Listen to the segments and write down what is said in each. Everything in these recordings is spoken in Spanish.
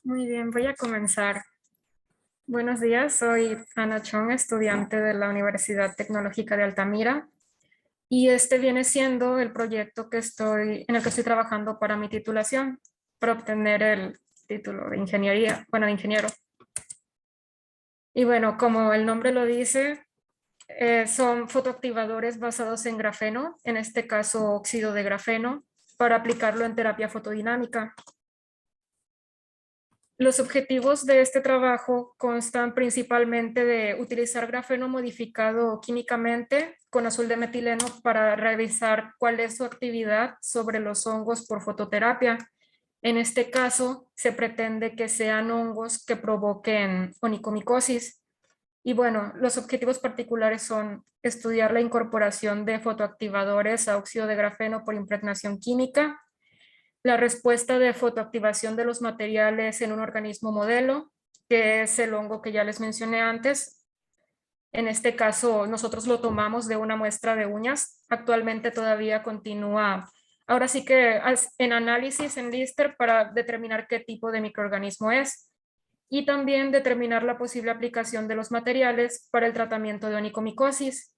Muy bien, voy a comenzar. Buenos días, soy Ana Chong, estudiante de la Universidad Tecnológica de Altamira, y este viene siendo el proyecto en el que estoy trabajando para mi titulación, para obtener el título de ingeniería, bueno, de ingeniero. Y bueno, como el nombre lo dice, son fotoactivadores basados en grafeno, en este caso óxido de grafeno, para aplicarlo en terapia fotodinámica. Los objetivos de este trabajo constan principalmente de utilizar grafeno modificado químicamente con azul de metileno para revisar cuál es su actividad sobre los hongos por fototerapia. En este caso, se pretende que sean hongos que provoquen onicomicosis. Y bueno, los objetivos particulares son estudiar la incorporación de fotoactivadores a óxido de grafeno por impregnación química, la respuesta de fotoactivación de los materiales en un organismo modelo, que es el hongo que ya les mencioné antes. En este caso, nosotros lo tomamos de una muestra de uñas. Actualmente todavía continúa, ahora sí que en análisis en Lister para determinar qué tipo de microorganismo es y también determinar la posible aplicación de los materiales para el tratamiento de onicomicosis.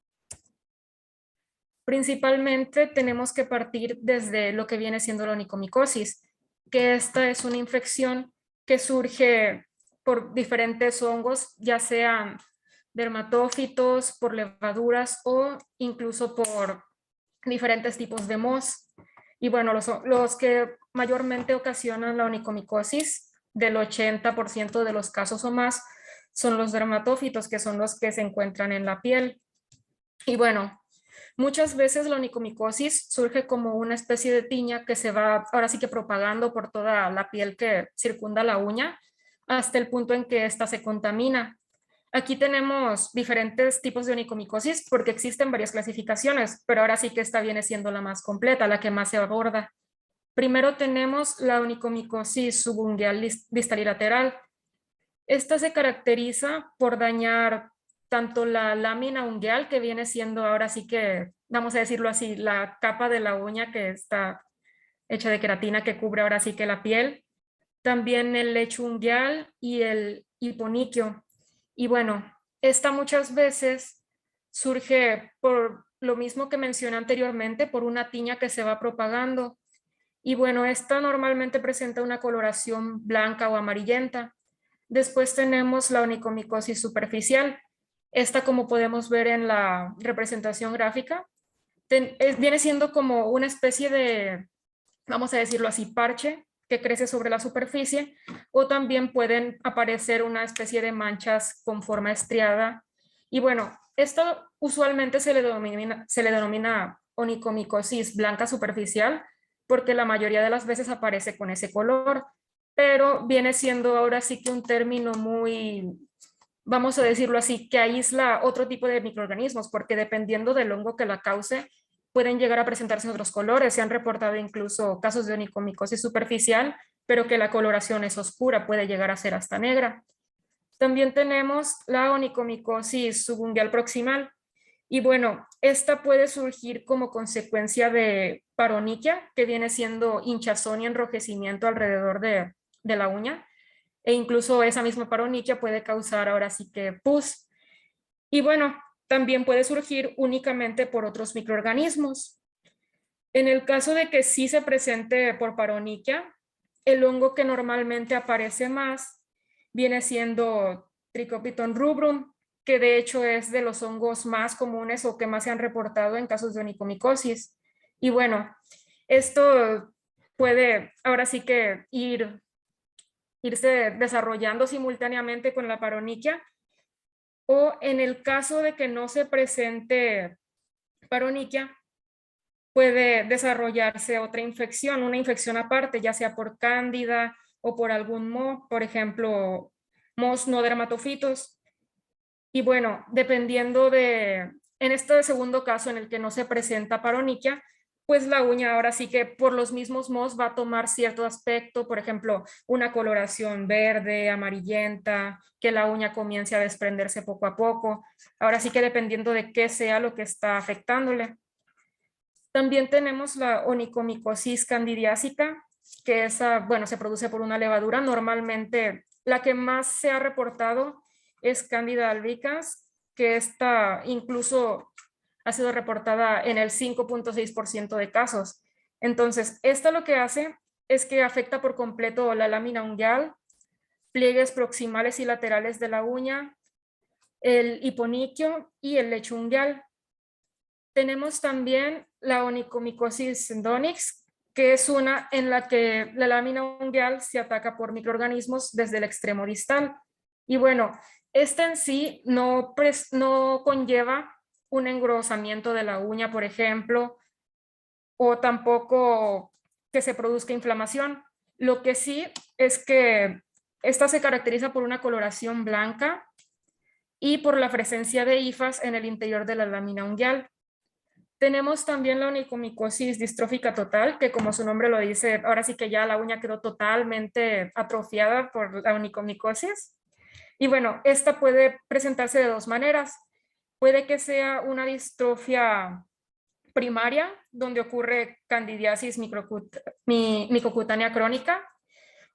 Principalmente tenemos que partir desde lo que viene siendo la onicomicosis, que esta es una infección que surge por diferentes hongos, ya sean dermatófitos, por levaduras o incluso por diferentes tipos de mohos. Y bueno, los que mayormente ocasionan la onicomicosis, del 80% de los casos o más, son los dermatófitos, que son los que se encuentran en la piel. Y bueno, muchas veces la onicomicosis surge como una especie de tiña que se va ahora sí que propagando por toda la piel que circunda la uña hasta el punto en que ésta se contamina. Aquí tenemos diferentes tipos de onicomicosis porque existen varias clasificaciones, pero ahora sí que esta viene siendo la más completa, la que más se aborda. Primero tenemos la onicomicosis subungueal distal y lateral. Esta se caracteriza por dañar tanto la lámina ungueal, que viene siendo ahora sí que, vamos a decirlo así, la capa de la uña que está hecha de queratina que cubre ahora sí que la piel, también el lecho ungueal y el hiponiquio. Y bueno, esta muchas veces surge por lo mismo que mencioné anteriormente, por una tiña que se va propagando. Y bueno, esta normalmente presenta una coloración blanca o amarillenta. Después tenemos la onicomicosis superficial. Esta, como podemos ver en la representación gráfica, viene siendo como una especie de, vamos a decirlo así, parche que crece sobre la superficie, o también pueden aparecer una especie de manchas con forma estriada. Y bueno, esto usualmente se le denomina onicomicosis blanca superficial, porque la mayoría de las veces aparece con ese color, pero viene siendo ahora sí que un término muy, vamos a decirlo así, que aísla otro tipo de microorganismos, porque dependiendo del hongo que la cause, pueden llegar a presentarse otros colores. Se han reportado incluso casos de onicomicosis superficial, pero que la coloración es oscura, puede llegar a ser hasta negra. También tenemos la onicomicosis subungueal proximal. Y bueno, esta puede surgir como consecuencia de paroniquia, que viene siendo hinchazón y enrojecimiento alrededor de la uña. E incluso esa misma paroniquia puede causar ahora sí que pus. Y bueno, también puede surgir únicamente por otros microorganismos. En el caso de que sí se presente por paroniquia, el hongo que normalmente aparece más viene siendo Trichopiton rubrum, que de hecho es de los hongos más comunes o que más se han reportado en casos de onicomicosis. Y bueno, esto puede ahora sí que irse desarrollando simultáneamente con la paroniquia, o en el caso de que no se presente paroniquia, puede desarrollarse otra infección, una infección aparte, ya sea por cándida o por algún moho, por ejemplo, mohos no dermatofitos. Y bueno, en este segundo caso en el que no se presenta paroniquia, pues la uña ahora sí que por los mismos mohos va a tomar cierto aspecto, por ejemplo, una coloración verde, amarillenta, que la uña comience a desprenderse poco a poco. Ahora sí que dependiendo de qué sea lo que está afectándole. También tenemos la onicomicosis candidiásica, que esa, bueno, se produce por una levadura. Normalmente la que más se ha reportado es Candida albicans, que esta incluso ha sido reportada en el 5.6% de casos. Entonces, esta lo que hace es que afecta por completo la lámina ungueal, pliegues proximales y laterales de la uña, el hiponiquio y el lecho ungueal. Tenemos también la onicomicosis endonix, que es una en la que la lámina ungueal se ataca por microorganismos desde el extremo distal. Y bueno, esta en sí no conlleva un engrosamiento de la uña, por ejemplo, o tampoco que se produzca inflamación. Lo que sí es que esta se caracteriza por una coloración blanca y por la presencia de hifas en el interior de la lámina ungueal. Tenemos también la onicomicosis distrófica total, que como su nombre lo dice, ahora sí que ya la uña quedó totalmente atrofiada por la onicomicosis. Y bueno, esta puede presentarse de dos maneras. Puede que sea una distrofia primaria, donde ocurre candidiasis micocutánea crónica,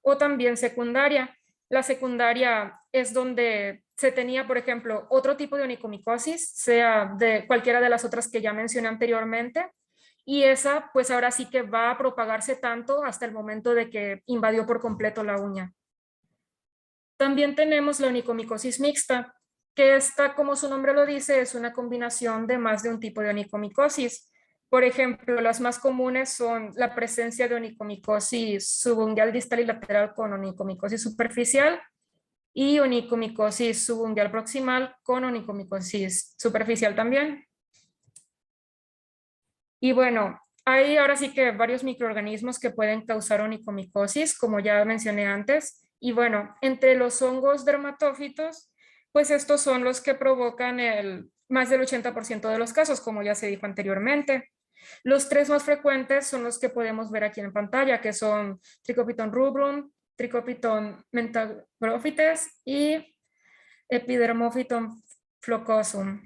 o también secundaria. La secundaria es donde se tenía, por ejemplo, otro tipo de onicomicosis, sea de cualquiera de las otras que ya mencioné anteriormente, y esa pues ahora sí que va a propagarse tanto hasta el momento de que invadió por completo la uña. También tenemos la onicomicosis mixta, que esta, como su nombre lo dice, es una combinación de más de un tipo de onicomicosis. Por ejemplo, las más comunes son la presencia de onicomicosis subungueal distal y lateral con onicomicosis superficial y onicomicosis subungueal proximal con onicomicosis superficial también. Y bueno, hay ahora sí que varios microorganismos que pueden causar onicomicosis, como ya mencioné antes. Y bueno, entre los hongos dermatófitos, pues estos son los que provocan más del 80% de los casos, como ya se dijo anteriormente. Los tres más frecuentes son los que podemos ver aquí en pantalla, que son Trichopiton rubrum, Trichopiton mentagrophytes y Epidermophyton flocosum.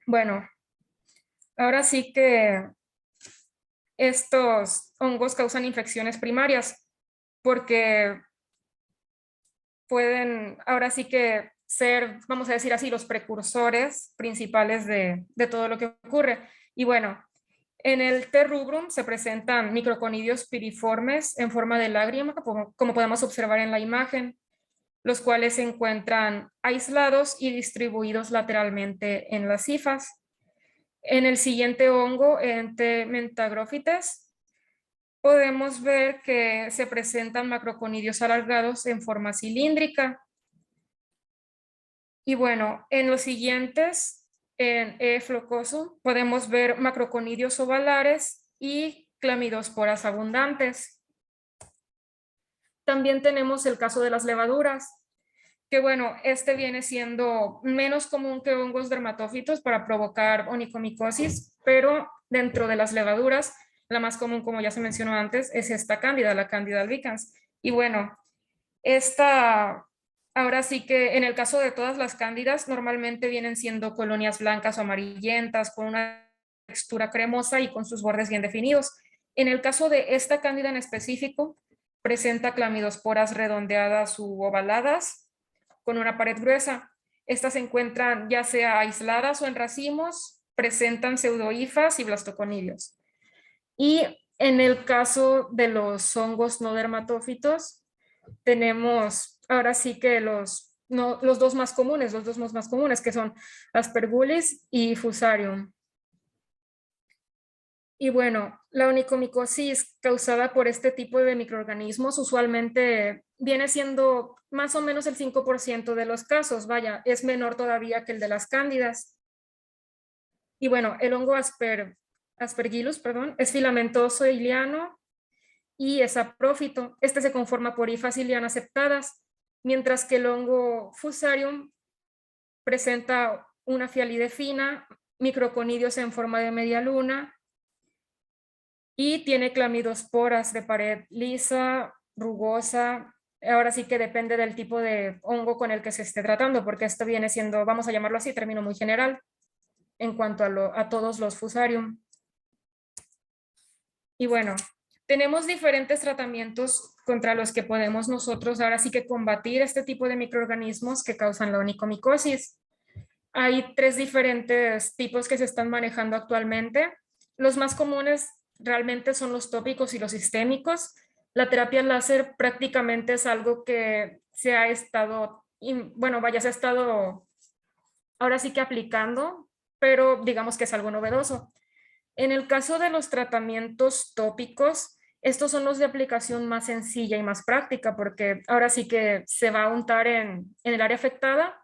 Bueno, ahora sí que estos hongos causan infecciones primarias porque pueden ahora sí que ser, vamos a decir así, los precursores principales de todo lo que ocurre. Y bueno, en el T. rubrum se presentan microconidios piriformes en forma de lágrima, como podemos observar en la imagen, los cuales se encuentran aislados y distribuidos lateralmente en las hifas. En el siguiente hongo, en T. mentagrophytes, podemos ver que se presentan macroconidios alargados en forma cilíndrica. Y bueno, en los siguientes, en E. flocosum, podemos ver macroconidios ovalares y clamidosporas abundantes. También tenemos el caso de las levaduras, que bueno, este viene siendo menos común que hongos dermatófitos para provocar onicomicosis, pero dentro de las levaduras, la más común, como ya se mencionó antes, es esta cándida, la Candida albicans. Y bueno, esta, ahora sí que en el caso de todas las cándidas, normalmente vienen siendo colonias blancas o amarillentas, con una textura cremosa y con sus bordes bien definidos. En el caso de esta cándida en específico, presenta clamidosporas redondeadas u ovaladas con una pared gruesa. Estas se encuentran ya sea aisladas o en racimos, presentan pseudohifas y blastoconidios. Y en el caso de los hongos no dermatófitos, tenemos ahora sí que los dos más comunes, que son Aspergillosis y Fusarium. Y bueno, la onicomicosis causada por este tipo de microorganismos usualmente viene siendo más o menos el 5% de los casos, vaya, es menor todavía que el de las cándidas. Y bueno, el hongo Aspergillus, es filamentoso e iliano y es saprófito. Este se conforma por hifas ilianas septadas, mientras que el hongo Fusarium presenta una fialide fina, microconidios en forma de media luna y tiene clamidosporas de pared lisa, rugosa. Ahora sí que depende del tipo de hongo con el que se esté tratando, porque esto viene siendo, vamos a llamarlo así, término muy general en cuanto a todos los Fusarium. Y bueno, tenemos diferentes tratamientos contra los que podemos nosotros ahora sí que combatir este tipo de microorganismos que causan la onicomicosis. Hay 3 diferentes tipos que se están manejando actualmente. Los más comunes realmente son los tópicos y los sistémicos. La terapia láser prácticamente es algo que se ha estado, se ha estado ahora sí que aplicando, pero digamos que es algo novedoso. En el caso de los tratamientos tópicos, estos son los de aplicación más sencilla y más práctica, porque ahora sí que se va a untar en el área afectada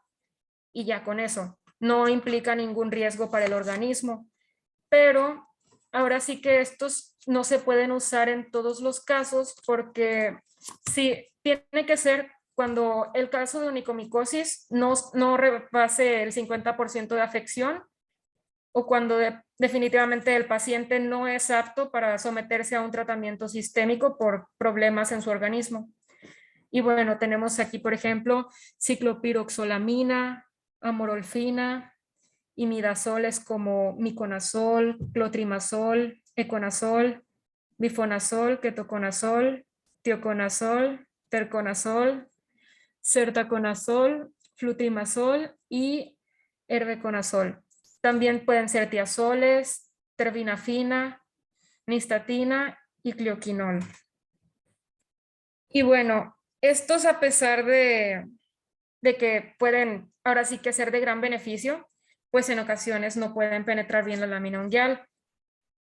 y ya con eso. No implica ningún riesgo para el organismo, pero ahora sí que estos no se pueden usar en todos los casos porque sí, tiene que ser cuando el caso de onicomicosis no rebase el 50% de afección o cuando definitivamente el paciente no es apto para someterse a un tratamiento sistémico por problemas en su organismo. Y bueno, tenemos aquí, por ejemplo, ciclopiroxolamina, amorolfina, imidazoles como miconazol, clotrimazol, econazol, bifonazol, ketoconazol, tioconazol, terconazol, sertaconazol, flutrimazol y herbeconazol. También pueden ser tiazoles, terbinafina, nistatina y clioquinol. Y bueno, estos a pesar de que pueden ahora sí que ser de gran beneficio, pues en ocasiones no pueden penetrar bien la lámina unguial,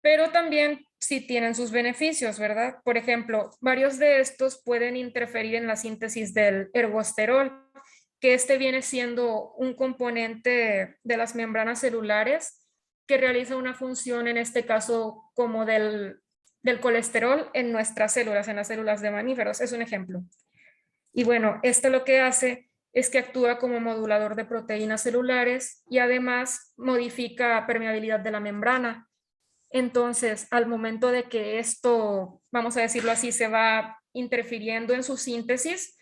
pero también sí tienen sus beneficios, ¿verdad? Por ejemplo, varios de estos pueden interferir en la síntesis del ergosterol, que este viene siendo un componente de las membranas celulares que realiza una función, en este caso, como del colesterol en nuestras células, en las células de mamíferos. Es un ejemplo. Y bueno, esto lo que hace es que actúa como modulador de proteínas celulares y además modifica permeabilidad de la membrana. Entonces, al momento de que esto, vamos a decirlo así, se va interfiriendo en su síntesis,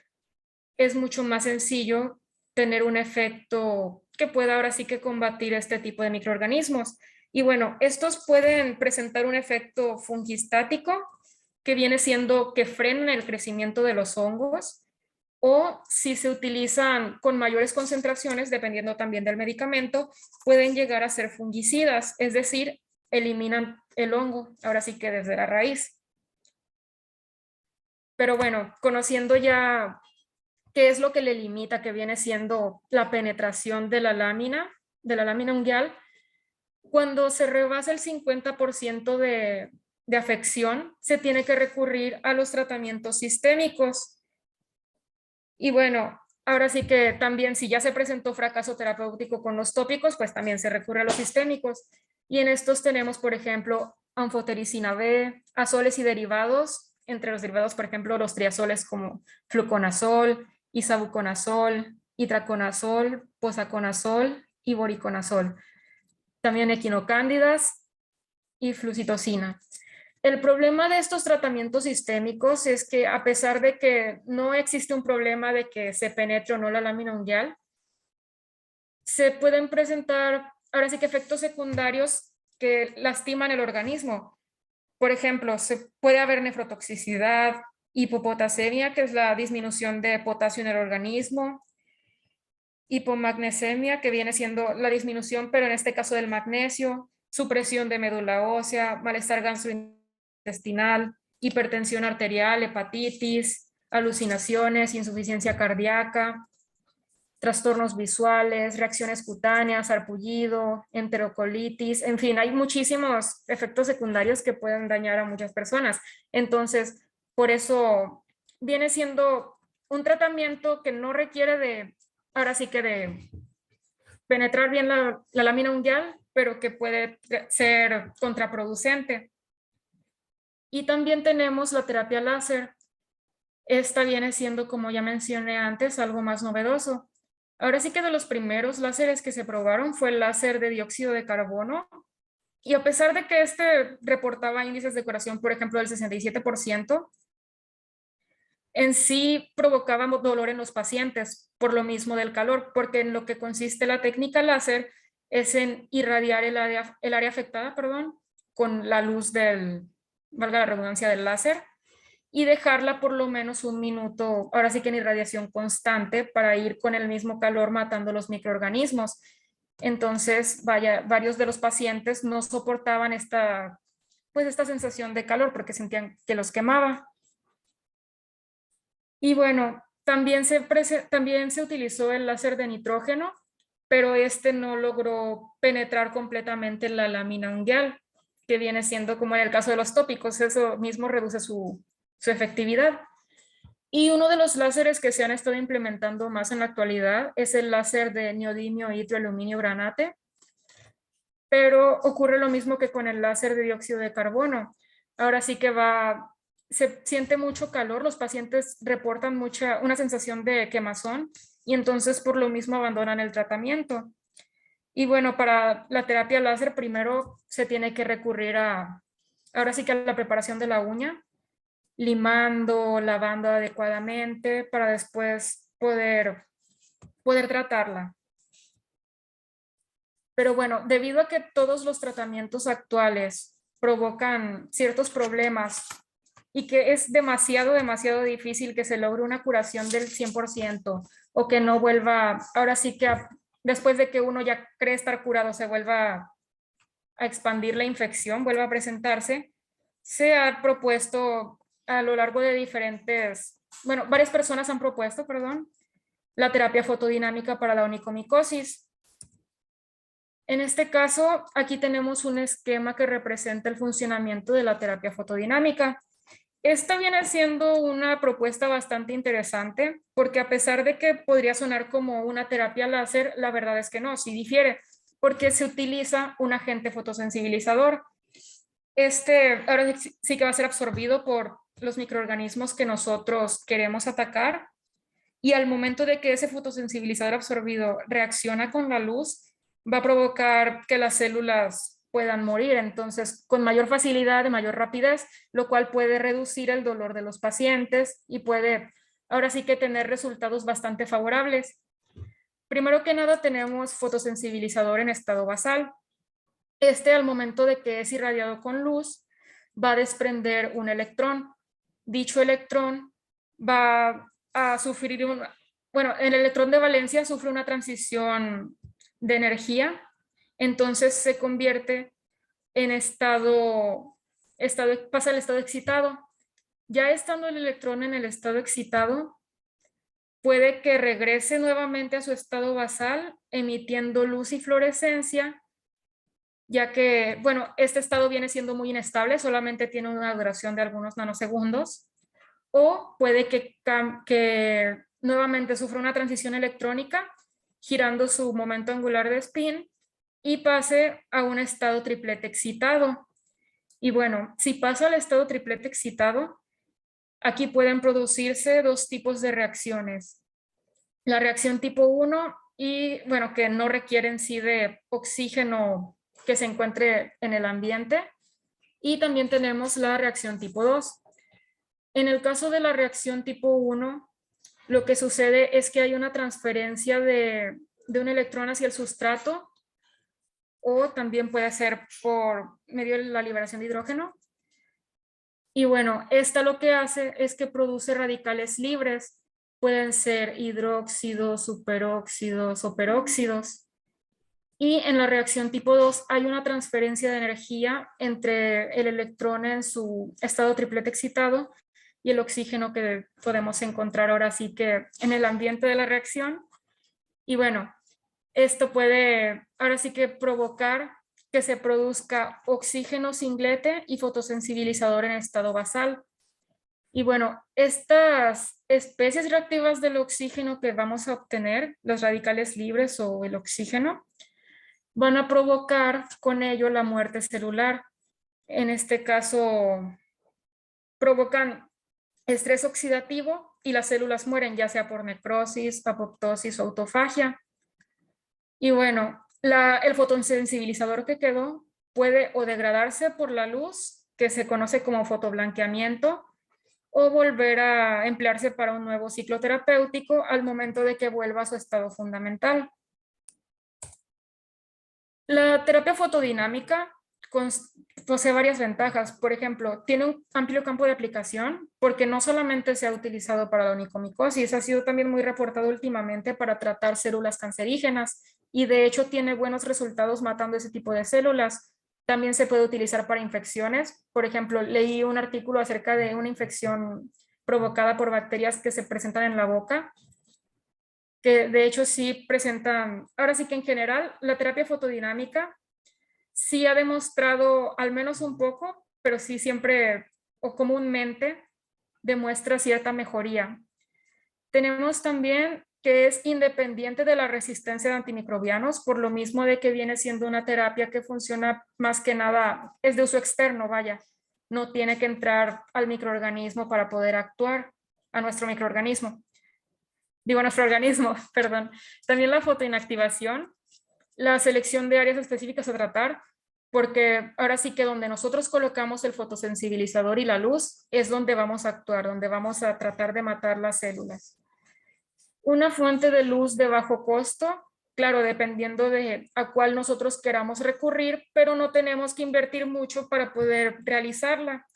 es mucho más sencillo tener un efecto que pueda ahora sí que combatir este tipo de microorganismos. Y bueno, estos pueden presentar un efecto fungistático que viene siendo que frenan el crecimiento de los hongos, o si se utilizan con mayores concentraciones, dependiendo también del medicamento, pueden llegar a ser fungicidas, es decir, eliminan el hongo, ahora sí que desde la raíz. Pero bueno, conociendo ya qué es lo que le limita, que viene siendo la penetración de la lámina unguial, cuando se rebasa el 50% de afección, se tiene que recurrir a los tratamientos sistémicos. Y bueno, ahora sí que también si ya se presentó fracaso terapéutico con los tópicos, pues también se recurre a los sistémicos. Y en estos tenemos, por ejemplo, anfotericina B, azoles y derivados, entre los derivados, por ejemplo, los triazoles como fluconazol, isavuconazol, itraconazol, posaconazol y boriconazol. También equinocándidas y flucitocina. El problema de estos tratamientos sistémicos es que a pesar de que no existe un problema de que se penetre o no la lámina unguial, se pueden presentar ahora sí que efectos secundarios que lastiman el organismo. Por ejemplo, se puede haber nefrotoxicidad, hipopotasemia, que es la disminución de potasio en el organismo, hipomagnesemia, que viene siendo la disminución, pero en este caso del magnesio, supresión de médula ósea, malestar gastrointestinal, hipertensión arterial, hepatitis, alucinaciones, insuficiencia cardíaca, trastornos visuales, reacciones cutáneas, sarpullido, enterocolitis, en fin, hay muchísimos efectos secundarios que pueden dañar a muchas personas. Entonces, por eso viene siendo un tratamiento que no requiere de, ahora sí que de penetrar bien la lámina unguial, pero que puede ser contraproducente. Y también tenemos la terapia láser. Esta viene siendo, como ya mencioné antes, algo más novedoso. Ahora sí que de los primeros láseres que se probaron fue el láser de dióxido de carbono. Y a pesar de que este reportaba índices de curación, por ejemplo, del 67%, en sí provocaba dolor en los pacientes por lo mismo del calor, porque en lo que consiste la técnica láser es en irradiar el área afectada, perdón, con la luz valga la redundancia, del láser, y dejarla por lo menos un minuto, ahora sí que en irradiación constante, para ir con el mismo calor matando los microorganismos. Entonces, varios de los pacientes no soportaban pues esta sensación de calor porque sentían que los quemaba. Y bueno, también se utilizó el láser de nitrógeno, pero este no logró penetrar completamente la lámina unguial, que viene siendo como en el caso de los tópicos, eso mismo reduce su efectividad. Y uno de los láseres que se han estado implementando más en la actualidad es el láser de neodimio hidroaluminio granate, pero ocurre lo mismo que con el láser de dióxido de carbono. Ahora sí que se siente mucho calor, los pacientes reportan una sensación de quemazón y entonces por lo mismo abandonan el tratamiento. Y bueno, para la terapia láser primero se tiene que recurrir ahora sí que a la preparación de la uña, limando, lavando adecuadamente para después poder tratarla. Pero bueno, debido a que todos los tratamientos actuales provocan ciertos problemas y que es demasiado difícil que se logre una curación del 100% o que no vuelva, ahora sí que después de que uno ya cree estar curado, se vuelva a expandir la infección, vuelva a presentarse, se ha propuesto a lo largo de varias personas han propuesto, perdón, la terapia fotodinámica para la onicomicosis. En este caso, aquí tenemos un esquema que representa el funcionamiento de la terapia fotodinámica. Esta viene siendo una propuesta bastante interesante porque a pesar de que podría sonar como una terapia láser, la verdad es que no, sí difiere, porque se utiliza un agente fotosensibilizador. Ahora sí que va a ser absorbido por los microorganismos que nosotros queremos atacar y al momento de que ese fotosensibilizador absorbido reacciona con la luz, va a provocar que las células puedan morir, entonces con mayor facilidad, de mayor rapidez, lo cual puede reducir el dolor de los pacientes y puede ahora sí que tener resultados bastante favorables. Primero que nada tenemos fotosensibilizador en estado basal. Al momento de que es irradiado con luz, va a desprender un electrón. Dicho electrón va a sufrir el electrón de valencia sufre una transición de energía, entonces se convierte en pasa al estado excitado. Ya estando el electrón en el estado excitado, puede que regrese nuevamente a su estado basal, emitiendo luz y fluorescencia, ya que, bueno, este estado viene siendo muy inestable, solamente tiene una duración de algunos nanosegundos, o puede que nuevamente sufra una transición electrónica, girando su momento angular de spin y pase a un estado triplete excitado. Y bueno, si pasa al estado triplete excitado, aquí pueden producirse dos tipos de reacciones. La reacción tipo 1 y, bueno, que no requiere en sí de oxígeno que se encuentre en el ambiente. Y también tenemos la reacción tipo 2. En el caso de la reacción tipo 1, lo que sucede es que hay una transferencia de un electrón hacia el sustrato o también puede ser por medio de la liberación de hidrógeno. Y bueno, esta lo que hace es que produce radicales libres. Pueden ser hidróxidos, superóxidos o peróxidos. Y en la reacción tipo 2 hay una transferencia de energía entre el electrón en su estado triplete excitado y el oxígeno que podemos encontrar ahora sí que en el ambiente de la reacción. Y bueno, esto puede ahora sí que provocar que se produzca oxígeno singlete y fotosensibilizador en estado basal. Y bueno, estas especies reactivas del oxígeno que vamos a obtener, los radicales libres o el oxígeno, van a provocar con ello la muerte celular. En este caso, provocan estrés oxidativo y las células mueren, ya sea por necrosis, apoptosis o autofagia. Y bueno, el fotosensibilizador que quedó puede o degradarse por la luz, que se conoce como fotoblanqueamiento, o volver a emplearse para un nuevo ciclo terapéutico al momento de que vuelva a su estado fundamental. La terapia fotodinámica posee varias ventajas. Por ejemplo, tiene un amplio campo de aplicación porque no solamente se ha utilizado para la onicomicosis, ha sido también muy reportado últimamente para tratar células cancerígenas y de hecho tiene buenos resultados matando ese tipo de células. También se puede utilizar para infecciones. Por ejemplo, leí un artículo acerca de una infección provocada por bacterias que se presentan en la boca, que de hecho sí presentan, ahora sí que en general, la terapia fotodinámica sí ha demostrado al menos un poco, pero sí siempre o comúnmente demuestra cierta mejoría. Tenemos también que es independiente de la resistencia de antimicrobianos, por lo mismo de que viene siendo una terapia que funciona más que nada, es de uso externo, vaya, no tiene que entrar al microorganismo para poder actuar, a nuestro microorganismo, digo a nuestro organismo, perdón. También la fotoinactivación, la selección de áreas específicas a tratar, porque ahora sí que donde nosotros colocamos el fotosensibilizador y la luz es donde vamos a actuar, donde vamos a tratar de matar las células. Una fuente de luz de bajo costo, claro, dependiendo de a cuál nosotros queramos recurrir, pero no tenemos que invertir mucho para poder realizarla.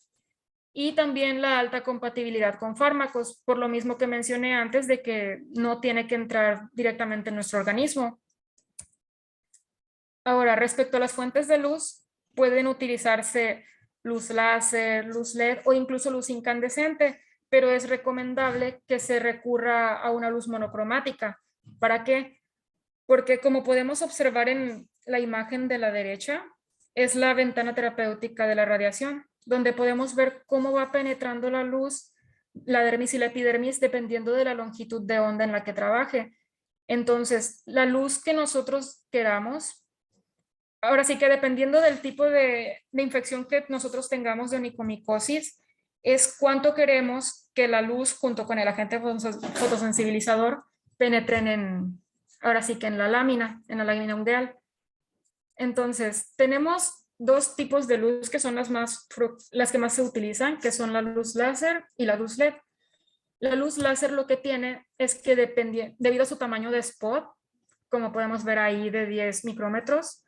Y también la alta compatibilidad con fármacos, por lo mismo que mencioné antes de que no tiene que entrar directamente en nuestro organismo. Ahora, respecto a las fuentes de luz, pueden utilizarse luz láser, luz LED o incluso luz incandescente, pero es recomendable que se recurra a una luz monocromática. ¿Para qué? Porque como podemos observar en la imagen de la derecha, es la ventana terapéutica de la radiación, donde podemos ver cómo va penetrando la luz, la dermis y la epidermis, dependiendo de la longitud de onda en la que trabaje. Entonces, la luz que nosotros queramos, ahora sí que dependiendo del tipo de infección que nosotros tengamos de onicomicosis, es cuánto queremos que la luz junto con el agente fotosensibilizador penetren ahora sí que en la lámina ungueal. Entonces, tenemos dos tipos de luz que son las que más se utilizan, que son la luz láser y la luz LED. La luz láser lo que tiene es que debido a su tamaño de spot, como podemos ver ahí de 10 micrómetros,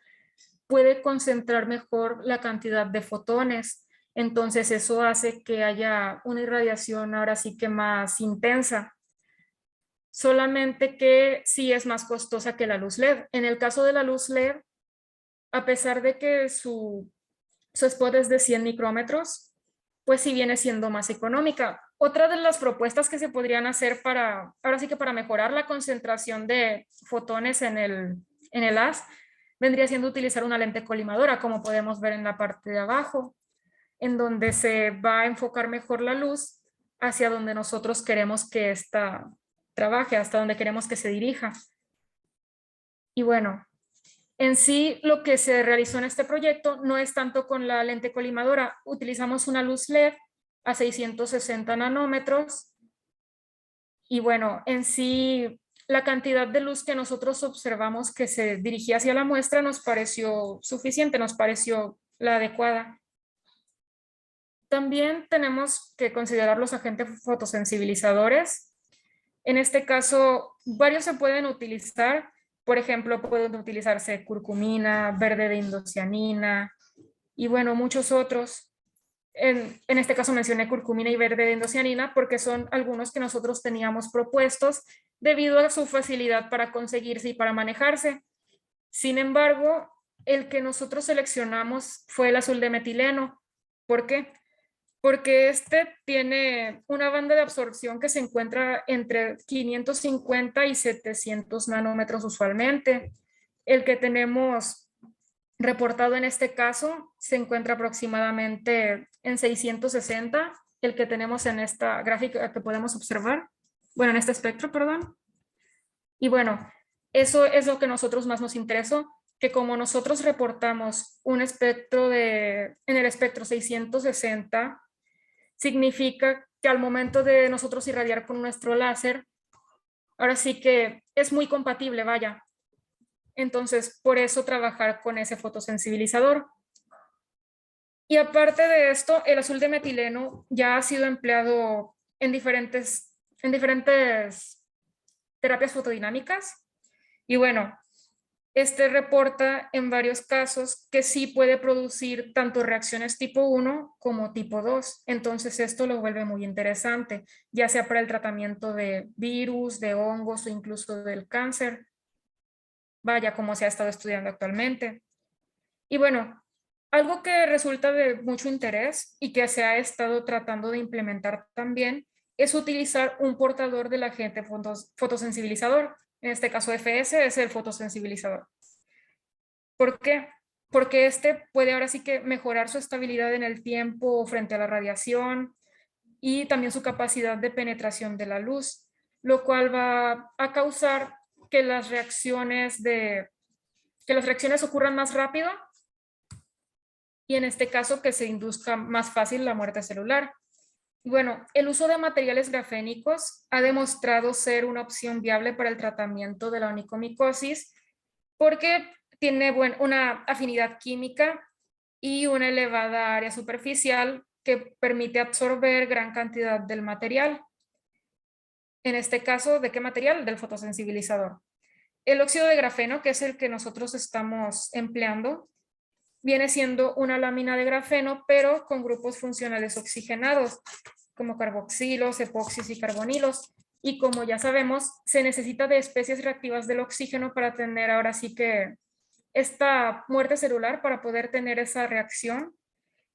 puede concentrar mejor la cantidad de fotones. Entonces eso hace que haya una irradiación ahora sí que más intensa. Solamente que sí es más costosa que la luz LED. En el caso de la luz LED, a pesar de que su spot es de 100 micrómetros, pues sí viene siendo más económica. Otra de las propuestas que se podrían hacer ahora sí que para mejorar la concentración de fotones en el haz, vendría siendo utilizar una lente colimadora, como podemos ver en la parte de abajo, en donde se va a enfocar mejor la luz hacia donde nosotros queremos que ésta trabaje, hasta donde queremos que se dirija. Y bueno, en sí, lo que se realizó en este proyecto no es tanto con la lente colimadora. Utilizamos una luz LED a 660 nanómetros. Y bueno, en sí, la cantidad de luz que nosotros observamos que se dirigía hacia la muestra nos pareció suficiente, nos pareció la adecuada. También tenemos que considerar los agentes fotosensibilizadores. En este caso, varios se pueden utilizar. Por ejemplo, pueden utilizarse curcumina, verde de indocianina y bueno, muchos otros. En este caso mencioné curcumina y verde de indocianina porque son algunos que nosotros teníamos propuestos debido a su facilidad para conseguirse y para manejarse. Sin embargo, el que nosotros seleccionamos fue el azul de metileno. ¿Por qué? Porque este tiene una banda de absorción que se encuentra entre 550 y 700 nanómetros usualmente. El que tenemos reportado en este caso se encuentra aproximadamente en 660, el que tenemos en esta gráfica que podemos observar, bueno, en este espectro, perdón. Y bueno, eso es lo que a nosotros más nos interesó, que como nosotros reportamos un espectro en el espectro 660, significa que al momento de nosotros irradiar con nuestro láser, ahora sí que es muy compatible, vaya. Entonces, por eso trabajar con ese fotosensibilizador. Y aparte de esto, el azul de metileno ya ha sido empleado en diferentes terapias fotodinámicas. Y bueno, Este reporta en varios casos que sí puede producir tanto reacciones tipo 1 como tipo 2. Entonces esto lo vuelve muy interesante, ya sea para el tratamiento de virus, de hongos o incluso del cáncer. Vaya, como se ha estado estudiando actualmente. Y bueno, algo que resulta de mucho interés y que se ha estado tratando de implementar también es utilizar un portador del agente fotosensibilizador. En este caso FS es el fotosensibilizador. ¿Por qué? Porque este puede ahora sí que mejorar su estabilidad en el tiempo frente a la radiación y también su capacidad de penetración de la luz, lo cual va a causar que las reacciones ocurran más rápido y en este caso que se induzca más fácil la muerte celular. Bueno, el uso de materiales grafénicos ha demostrado ser una opción viable para el tratamiento de la onicomicosis porque tiene una afinidad química y una elevada área superficial que permite absorber gran cantidad del material. En este caso, ¿de qué material? Del fotosensibilizador. El óxido de grafeno, que es el que nosotros estamos empleando, viene siendo una lámina de grafeno, pero con grupos funcionales oxigenados, como carboxilos, epoxis y carbonilos. Y como ya sabemos, se necesita de especies reactivas del oxígeno para tener ahora sí que esta muerte celular, para poder tener esa reacción.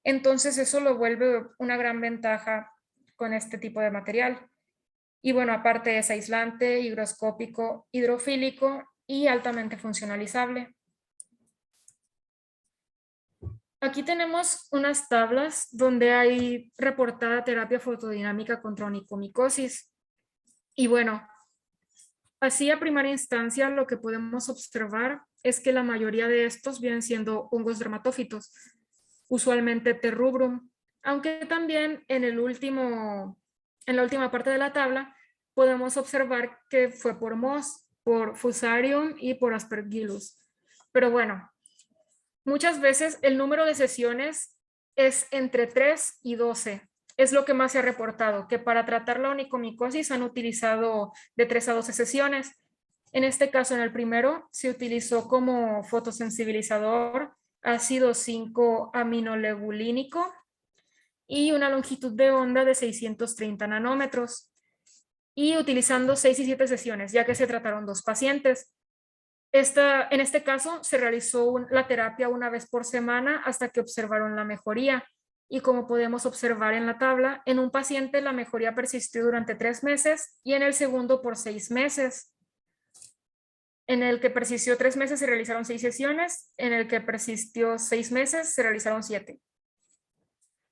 Entonces eso lo vuelve una gran ventaja con este tipo de material. Y bueno, aparte es aislante, higroscópico, hidrofílico y altamente funcionalizable. Aquí tenemos unas tablas donde hay reportada terapia fotodinámica contra onicomicosis. Y bueno, así a primera instancia lo que podemos observar es que la mayoría de estos vienen siendo hongos dermatófitos, usualmente T-rubrum, aunque también en la última parte de la tabla podemos observar que fue por Moss, por Fusarium y por Aspergillus. Pero bueno, muchas veces el número de sesiones es entre 3 y 12. Es lo que más se ha reportado, que para tratar la onicomicosis han utilizado de 3 a 12 sesiones. En este caso, en el primero, se utilizó como fotosensibilizador ácido 5-aminolevulínico y una longitud de onda de 630 nanómetros. Y utilizando 6 y 7 sesiones, ya que se trataron 2 pacientes. En este caso, se realizó la terapia una vez por semana hasta que observaron la mejoría. Y como podemos observar en la tabla, en un paciente la mejoría persistió durante 3 meses y en el segundo por 6 meses. En el que persistió 3 meses se realizaron 6 sesiones, en el que persistió 6 meses se realizaron 7.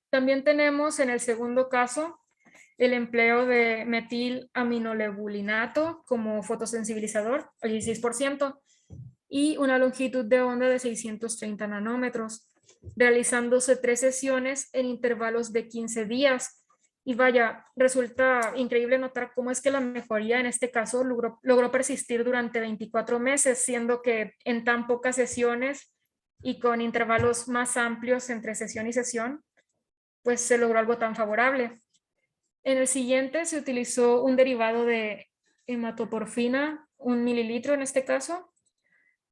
También tenemos en el segundo caso el empleo de metilaminolevulinato como fotosensibilizador, al 16%, y una longitud de onda de 630 nanómetros, realizándose 3 sesiones en intervalos de 15 días. Y vaya, resulta increíble notar cómo es que la mejoría en este caso logró persistir durante 24 meses, siendo que en tan pocas sesiones y con intervalos más amplios entre sesión y sesión, pues se logró algo tan favorable. En el siguiente se utilizó un derivado de hematoporfina, 1 mililitro en este caso,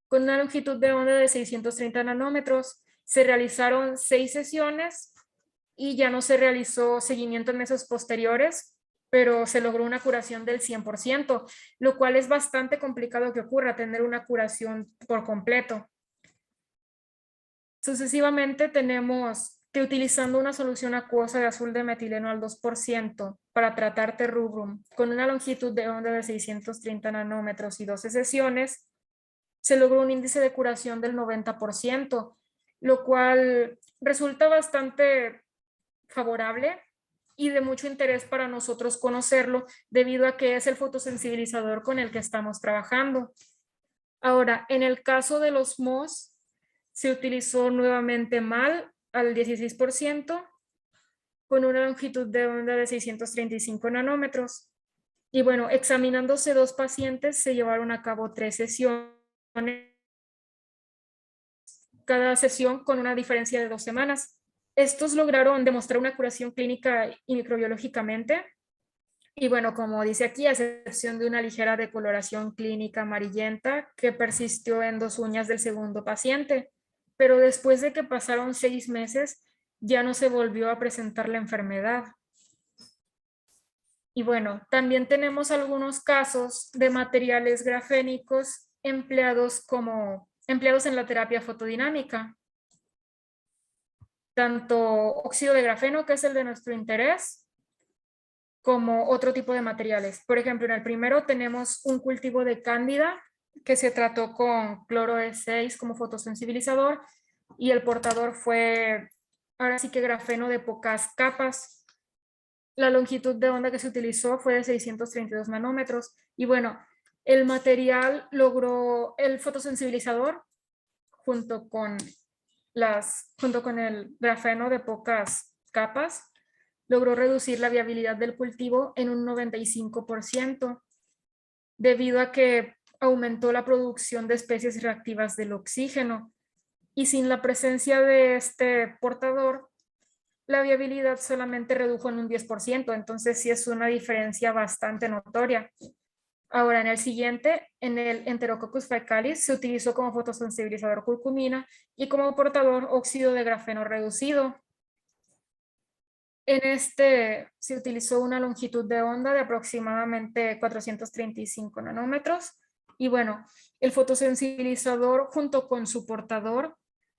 con una longitud de onda de 630 nanómetros. Se realizaron 6 sesiones y ya no se realizó seguimiento en meses posteriores, pero se logró una curación del 100%, lo cual es bastante complicado que ocurra, tener una curación por completo. Sucesivamente tenemos que utilizando una solución acuosa de azul de metileno al 2% para tratar T-rubrum con una longitud de onda de 630 nanómetros y 12 sesiones, se logró un índice de curación del 90%, lo cual resulta bastante favorable y de mucho interés para nosotros conocerlo, debido a que es el fotosensibilizador con el que estamos trabajando. Ahora, en el caso de los MOS, se utilizó nuevamente MAL al 16%, con una longitud de onda de 635 nanómetros. Y bueno, examinándose 2 pacientes, se llevaron a cabo 3 sesiones, cada sesión con una diferencia de 2 semanas. Estos lograron demostrar una curación clínica y microbiológicamente, Y bueno, como dice aquí, a excepción de una ligera decoloración clínica amarillenta que persistió en 2 uñas del segundo paciente, pero después de que pasaron 6 meses, ya no se volvió a presentar la enfermedad. Y bueno, también tenemos algunos casos de materiales grafénicos empleados en la terapia fotodinámica, tanto óxido de grafeno, que es el de nuestro interés, como otro tipo de materiales. Por ejemplo, en el primero tenemos un cultivo de cándida que se trató con cloro E6 como fotosensibilizador y el portador fue, ahora sí que grafeno de pocas capas. La longitud de onda que se utilizó fue de 632 nanómetros y bueno, el material logró el fotosensibilizador junto con junto con el grafeno de pocas capas, logró reducir la viabilidad del cultivo en un 95%, debido a que aumentó la producción de especies reactivas del oxígeno. Y sin la presencia de este portador, la viabilidad solamente redujo en un 10%, entonces sí es una diferencia bastante notoria. Ahora, en el siguiente, en el Enterococcus faecalis, se utilizó como fotosensibilizador curcumina y como portador óxido de grafeno reducido. En este se utilizó una longitud de onda de aproximadamente 435 nanómetros. Y bueno, el fotosensibilizador junto con su portador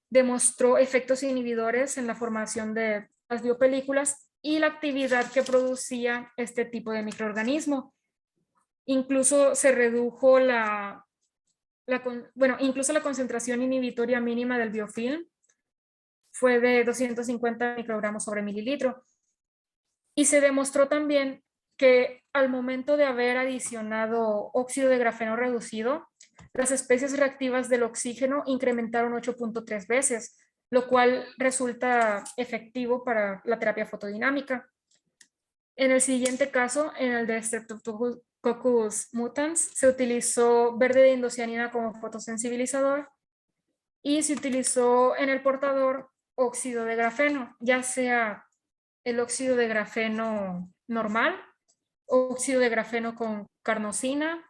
demostró efectos inhibidores en la formación de las biopelículas y la actividad que producía este tipo de microorganismo. Incluso se redujo incluso la concentración inhibitoria mínima del biofilm fue de 250 microgramos sobre mililitro. Y se demostró también que al momento de haber adicionado óxido de grafeno reducido, las especies reactivas del oxígeno incrementaron 8.3 veces, lo cual resulta efectivo para la terapia fotodinámica. En el siguiente caso, en el de Streptococcus mutans, se utilizó verde de indocianina como fotosensibilizador y se utilizó en el portador óxido de grafeno, ya sea el óxido de grafeno normal, óxido de grafeno con carnosina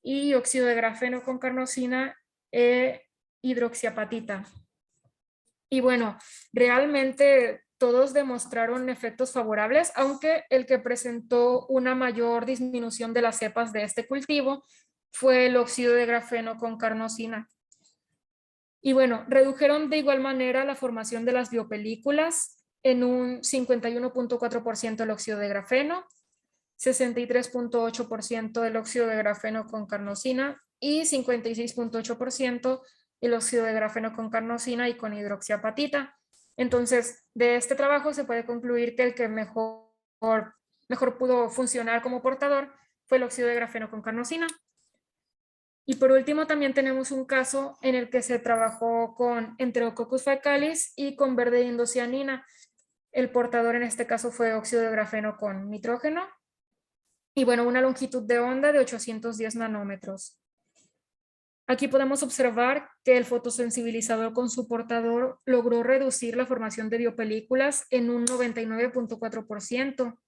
y óxido de grafeno con carnosina e hidroxiapatita. Y bueno, realmente todos demostraron efectos favorables, aunque el que presentó una mayor disminución de las cepas de este cultivo fue el óxido de grafeno con carnosina. Y bueno, redujeron de igual manera la formación de las biopelículas en un 51.4% el óxido de grafeno, 63.8% el óxido de grafeno con carnosina y 56.8% el óxido de grafeno con carnosina y con hidroxiapatita. Entonces, de este trabajo se puede concluir que el que mejor pudo funcionar como portador fue el óxido de grafeno con carnosina. Y por último, también tenemos un caso en el que se trabajó con Enterococcus faecalis y con verde indocianina. El portador en este caso fue óxido de grafeno con nitrógeno. Y bueno, una longitud de onda de 810 nanómetros. Aquí podemos observar que el fotosensibilizador con su portador logró reducir la formación de biopelículas en un 99.4%,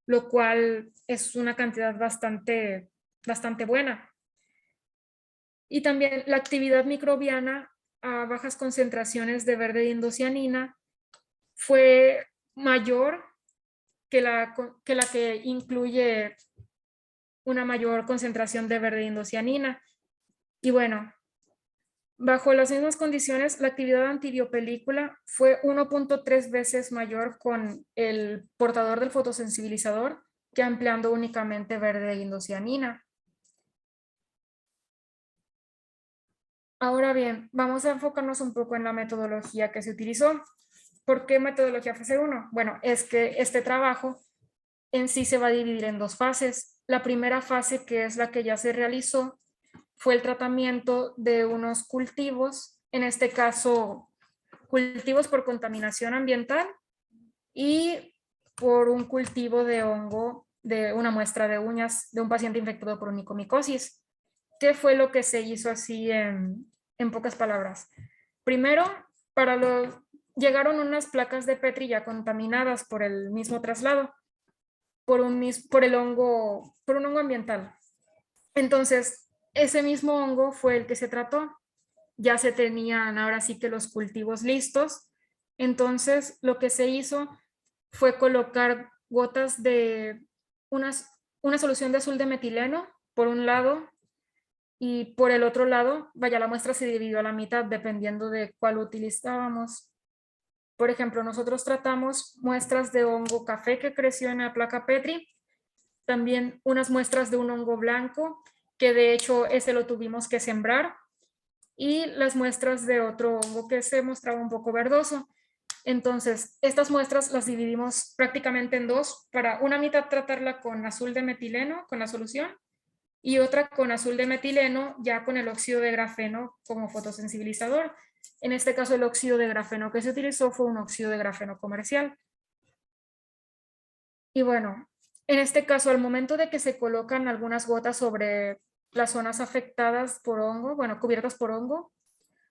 lo cual es una cantidad bastante buena. Y también la actividad microbiana a bajas concentraciones de verde de indocianina fue mayor que la que incluye una mayor concentración de verde de indocianina. Y bueno, bajo las mismas condiciones, la actividad antibiopelícula fue 1.3 veces mayor con el portador del fotosensibilizador que empleando únicamente verde de indocianina. Ahora bien, vamos a enfocarnos un poco en la metodología que se utilizó. ¿Por qué metodología fase 1? Bueno, es que este trabajo en sí se va a dividir en 2 fases. La primera fase, que es la que ya se realizó, fue el tratamiento de unos cultivos, en este caso, cultivos por contaminación ambiental y por un cultivo de hongo de una muestra de uñas de un paciente infectado por onicomicosis. ¿Qué fue lo que se hizo así en pocas palabras? Primero, llegaron unas placas de Petri ya contaminadas por el mismo traslado. por un hongo ambiental. Entonces, ese mismo hongo fue el que se trató. Ya se tenían ahora sí que los cultivos listos. Entonces, lo que se hizo fue colocar gotas de una solución de azul de metileno por un lado y por el otro lado, vaya, la muestra se dividió a la mitad dependiendo de cuál utilizábamos. Por ejemplo, nosotros tratamos muestras de hongo café que creció en la placa Petri, también unas muestras de un hongo blanco, que de hecho ese lo tuvimos que sembrar, y las muestras de otro hongo que se mostraba un poco verdoso. Entonces, estas muestras las dividimos prácticamente en dos, para una mitad tratarla con azul de metileno, con la solución, y otra con azul de metileno, ya con el óxido de grafeno como fotosensibilizador. En este caso, el óxido de grafeno que se utilizó fue un óxido de grafeno comercial. Y bueno, en este caso, al momento de que se colocan algunas gotas sobre las zonas afectadas por hongo, bueno, cubiertas por hongo,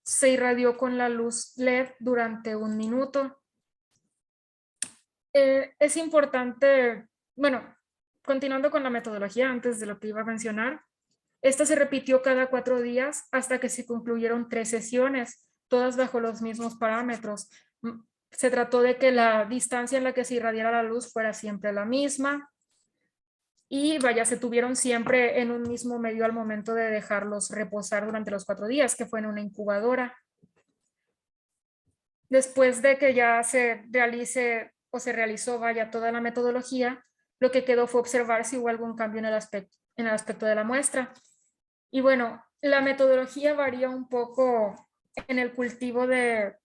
se irradió con la luz LED durante 1 minuto. Es importante, bueno, continuando con la metodología antes de lo que iba a mencionar, esta se repitió cada 4 días hasta que se concluyeron 3 sesiones, todas bajo los mismos parámetros. Se trató de que la distancia en la que se irradiara la luz fuera siempre la misma y vaya, se tuvieron siempre en un mismo medio al momento de dejarlos reposar durante los 4 días, que fue en una incubadora. Después de que ya se realice o se realizó, vaya, toda la metodología, lo que quedó fue observar si hubo algún cambio en el aspecto de la muestra. Y bueno, la metodología varía un poco en el cultivo de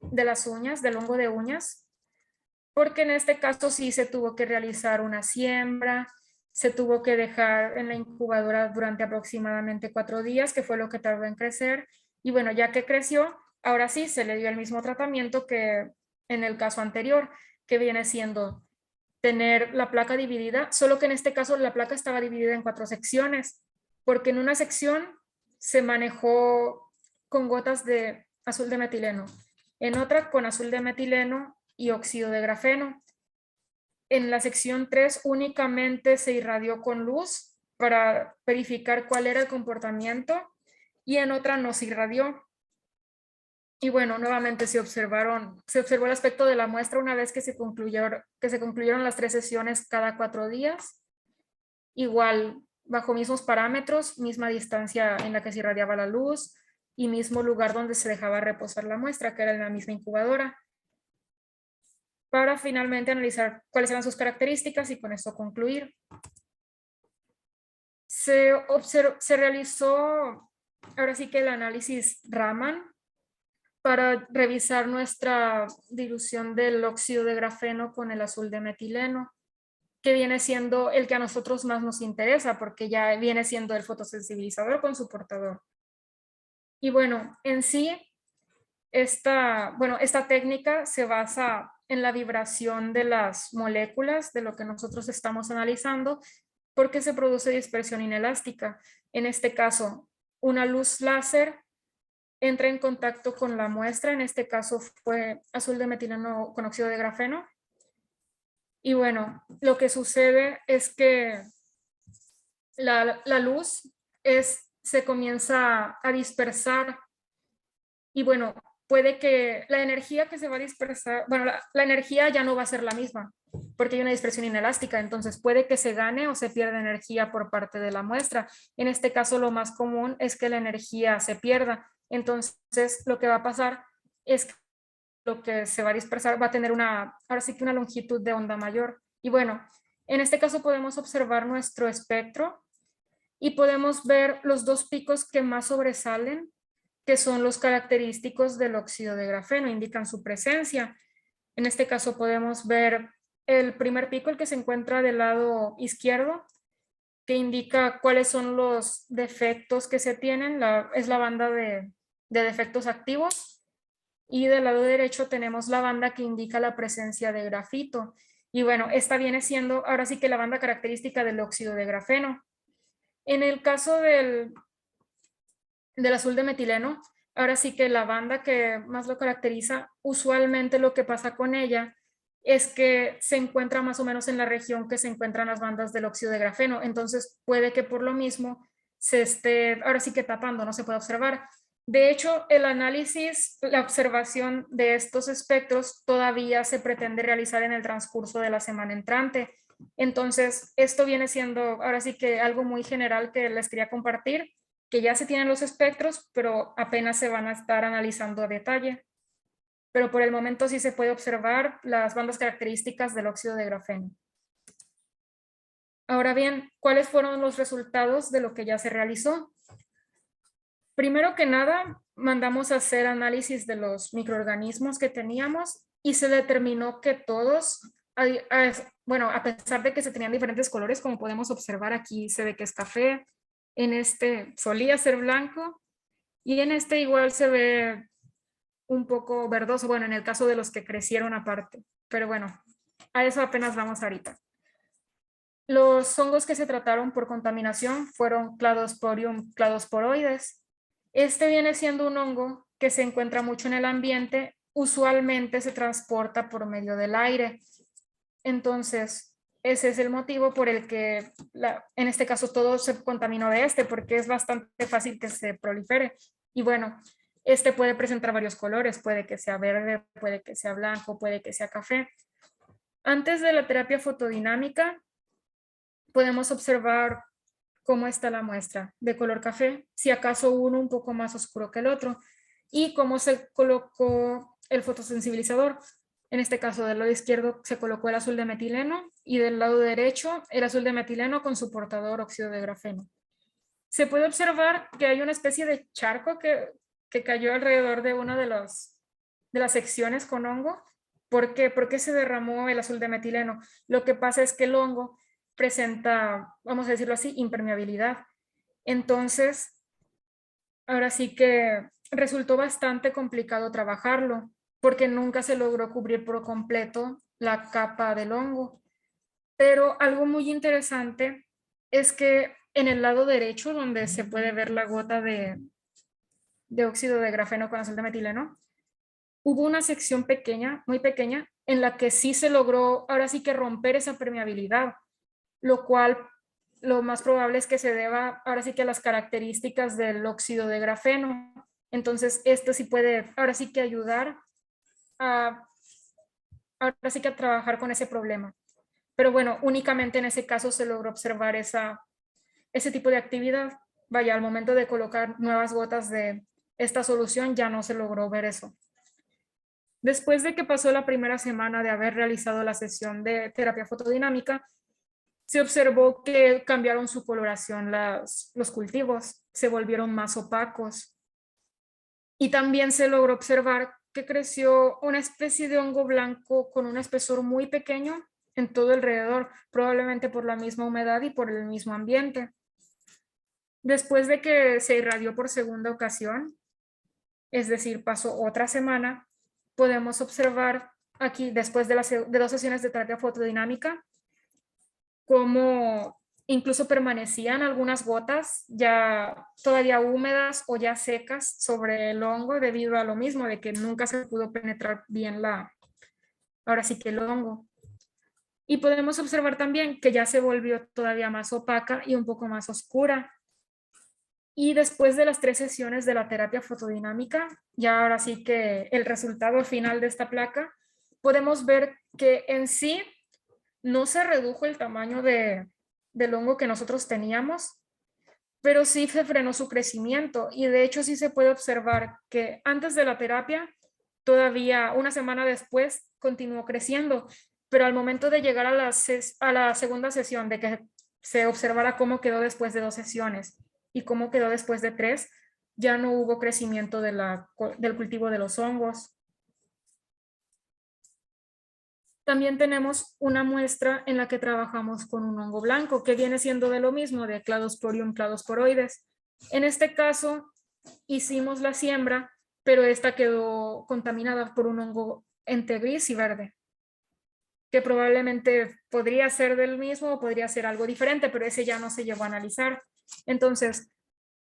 las uñas, del hongo de uñas, porque en este caso sí se tuvo que realizar una siembra, se tuvo que dejar en la incubadora durante aproximadamente 4 días, que fue lo que tardó en crecer. Y bueno, ya que creció, ahora sí se le dio el mismo tratamiento que en el caso anterior, que viene siendo tener la placa dividida, solo que en este caso la placa estaba dividida en 4 secciones, porque en una sección se manejó con gotas de azul de metileno, en otra con azul de metileno y óxido de grafeno. En la sección 3 únicamente se irradió con luz para verificar cuál era el comportamiento y en otra no se irradió. Y bueno, nuevamente se observó el aspecto de la muestra una vez que se concluyeron las 3 sesiones cada 4 días. Igual, bajo mismos parámetros, misma distancia en la que se irradiaba la luz y mismo lugar donde se dejaba reposar la muestra, que era en la misma incubadora, para finalmente analizar cuáles eran sus características y con esto concluir. Se realizó ahora sí que el análisis Raman para revisar nuestra dilución del óxido de grafeno con el azul de metileno, que viene siendo el que a nosotros más nos interesa, porque ya viene siendo el fotosensibilizador con su portador. Y bueno, en sí, esta técnica se basa en la vibración de las moléculas de lo que nosotros estamos analizando, porque se produce dispersión inelástica. En este caso, una luz láser entra en contacto con la muestra, en este caso fue azul de metileno con óxido de grafeno. Y bueno, lo que sucede es que la luz se comienza a dispersar y bueno, puede que la energía que se va a dispersar, bueno, la energía ya no va a ser la misma porque hay una dispersión inelástica, entonces puede que se gane o se pierda energía por parte de la muestra. En este caso, lo más común es que la energía se pierda. Entonces, lo que va a pasar es que lo que se va a dispersar va a tener ahora sí que una longitud de onda mayor. Y bueno, en este caso podemos observar nuestro espectro y podemos ver los 2 picos que más sobresalen, que son los característicos del óxido de grafeno, indican su presencia. En este caso podemos ver el primer pico, el que se encuentra del lado izquierdo, que indica cuáles son los defectos que se tienen, es la banda de defectos activos, y del lado derecho tenemos la banda que indica la presencia de grafito. Y bueno, esta viene siendo ahora sí que la banda característica del óxido de grafeno. En el caso del azul de metileno, ahora sí que la banda que más lo caracteriza, usualmente lo que pasa con ella es que se encuentra más o menos en la región que se encuentran las bandas del óxido de grafeno. Entonces puede que por lo mismo se esté ahora sí que tapando, no se puede observar. De hecho, el análisis, la observación de estos espectros todavía se pretende realizar en el transcurso de la semana entrante. Entonces, esto viene siendo ahora sí que algo muy general que les quería compartir, que ya se tienen los espectros, pero apenas se van a estar analizando a detalle. Pero por el momento sí se puede observar las bandas características del óxido de grafeno. Ahora bien, ¿cuáles fueron los resultados de lo que ya se realizó? Primero que nada, mandamos a hacer análisis de los microorganismos que teníamos y se determinó que todos, bueno, a pesar de que se tenían diferentes colores, como podemos observar aquí, se ve que es café, en este solía ser blanco y en este igual se ve un poco verdoso, bueno, en el caso de los que crecieron aparte, pero bueno, a eso apenas vamos ahorita. Los hongos que se trataron por contaminación fueron Cladosporium cladosporoides. Este viene siendo un hongo que se encuentra mucho en el ambiente, usualmente se transporta por medio del aire. Entonces, ese es el motivo por el que en este caso todo se contaminó de este, porque es bastante fácil que se prolifere. Y bueno, este puede presentar varios colores, puede que sea verde, puede que sea blanco, puede que sea café. Antes de la terapia fotodinámica, podemos observar cómo está la muestra de color café, si acaso uno un poco más oscuro que el otro, y cómo se colocó el fotosensibilizador. En este caso, del lado izquierdo se colocó el azul de metileno y del lado derecho el azul de metileno con su portador óxido de grafeno. Se puede observar que hay una especie de charco que cayó alrededor de una de las secciones con hongo. ¿Por qué? ¿Por qué se derramó el azul de metileno? Lo que pasa es que el hongo presenta, vamos a decirlo así, impermeabilidad. Entonces, ahora sí que resultó bastante complicado trabajarlo porque nunca se logró cubrir por completo la capa del hongo. Pero algo muy interesante es que en el lado derecho, donde se puede ver la gota de óxido de grafeno con azul de metileno, hubo una sección pequeña, muy pequeña, en la que sí se logró, ahora sí que romper esa permeabilidad, lo cual lo más probable es que se deba ahora sí que a las características del óxido de grafeno. Entonces, esto sí puede ahora sí que ayudar a, ahora sí que a trabajar con ese problema. Pero bueno, únicamente en ese caso se logró observar ese tipo de actividad. Vaya, al momento de colocar nuevas gotas de esta solución ya no se logró ver eso. Después de que pasó la primera semana de haber realizado la sesión de terapia fotodinámica, se observó que cambiaron su coloración los cultivos, se volvieron más opacos. Y también se logró observar que creció una especie de hongo blanco con un espesor muy pequeño en todo alrededor, probablemente por la misma humedad y por el mismo ambiente. Después de que se irradió por segunda ocasión, es decir, pasó otra semana, podemos observar aquí, después de 2 sesiones de terapia fotodinámica, cómo incluso permanecían algunas gotas ya todavía húmedas o ya secas sobre el hongo debido a lo mismo, de que nunca se pudo penetrar bien ahora sí que el hongo. Y podemos observar también que ya se volvió todavía más opaca y un poco más oscura. Y después de las 3 sesiones de la terapia fotodinámica, ya ahora sí que el resultado final de esta placa, podemos ver que en sí no se redujo el tamaño del hongo que nosotros teníamos, pero sí se frenó su crecimiento y de hecho sí se puede observar que antes de la terapia, todavía una semana después, continuó creciendo, pero al momento de llegar a la segunda sesión, de que se observara cómo quedó después de 2 sesiones y cómo quedó después de 3, ya no hubo crecimiento del cultivo de los hongos. También tenemos una muestra en la que trabajamos con un hongo blanco, que viene siendo de lo mismo, de Cladosporium cladosporoides. En este caso, hicimos la siembra, pero esta quedó contaminada por un hongo entre gris y verde, que probablemente podría ser del mismo o podría ser algo diferente, pero ese ya no se llegó a analizar. Entonces,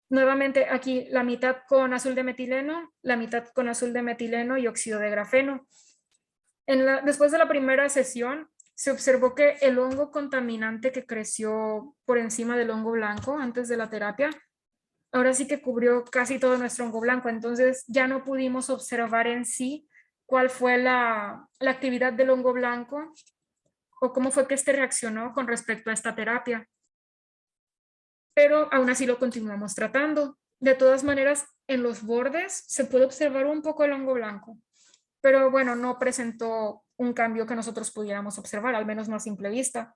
nuevamente aquí la mitad con azul de metileno, la mitad con azul de metileno y óxido de grafeno. Después de la primera sesión, se observó que el hongo contaminante que creció por encima del hongo blanco antes de la terapia, ahora sí que cubrió casi todo nuestro hongo blanco. Entonces ya no pudimos observar en sí cuál fue la actividad del hongo blanco o cómo fue que este reaccionó con respecto a esta terapia. Pero aún así lo continuamos tratando. De todas maneras, en los bordes se puede observar un poco el hongo blanco, pero bueno, no presentó un cambio que nosotros pudiéramos observar, al menos no a simple vista.